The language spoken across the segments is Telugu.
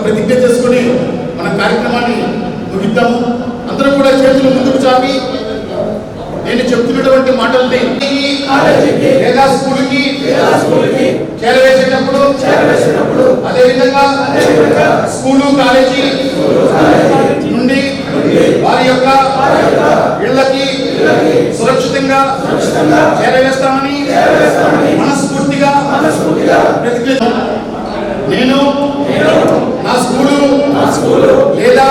ప్రతిజ్ఞ చేసుకుని మన కార్యక్రమాన్ని ముగిద్దాము. అందరూ కూడా చేతులు ముందుకు చాపి నేను చెప్తున్నటువంటి మాటల్ని లేదా స్కూల్కి చేరవేసేటప్పుడు అదేవిధంగా స్కూలు కాలేజీ నుండి వారి యొక్క ఇళ్లకి సురక్షితంగా చేరవేస్తామని మనస్ఫూర్తిగా ప్రతిజ్ఞ. నేను నా స్కూలు లేదా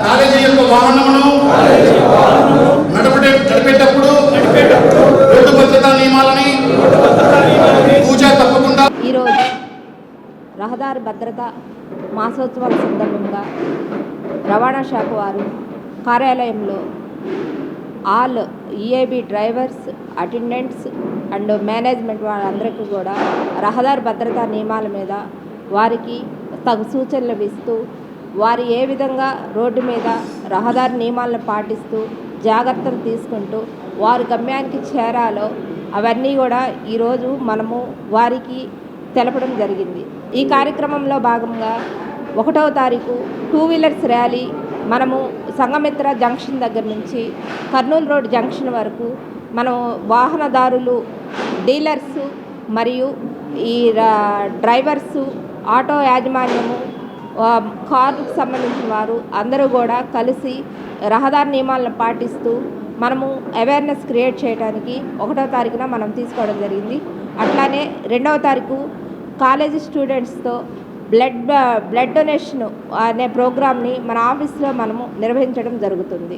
కాలేజీ యొక్క వాహనమును నడిపేటప్పుడు రోడ్డు భద్రతా నియమాలని పూజ తప్పకుండా. ఈరోజు రహదారి భద్రత మాసోత్సవాల సందర్భంగా రవాణా శాఖ వారు కార్యాలయంలో all EAB drivers, attendants and management వాళ్ళందరికీ కూడా రహదారి భద్రతా నియమాల మీద వారికి తగు సూచనలు ఇస్తూ వారు ఏ విధంగా రోడ్డు మీద రహదారి నియమాలను పాటిస్తూ జాగ్రత్తలు తీసుకుంటూ వారి గమ్యానికి చేరాలో అవన్నీ కూడా ఈరోజు మనము వారికి తెలపడం జరిగింది. ఈ కార్యక్రమంలో భాగంగా 1వ తారీఖు 2 వీలర్స్ ర్యాలీ మనము సంఘమిత్ర జంక్షన్ దగ్గర నుంచి కర్నూలు రోడ్ జంక్షన్ వరకు మనం వాహనదారులు, డీలర్సు మరియు ఈ డ్రైవర్సు, ఆటో యాజమాన్యము, కారుకు సంబంధించిన వారు అందరూ కూడా కలిసి రహదారి నియమాలను పాటిస్తూ మనము అవేర్నెస్ క్రియేట్ చేయడానికి 1వ తారీఖున మనం తీసుకోవడం జరిగింది. అట్లానే 2వ తారీఖు కాలేజీ స్టూడెంట్స్తో బ్లడ్ డొనేషన్ అనే ప్రోగ్రామ్ని మన ఆఫీస్లో మనము నిర్వహించడం జరుగుతుంది.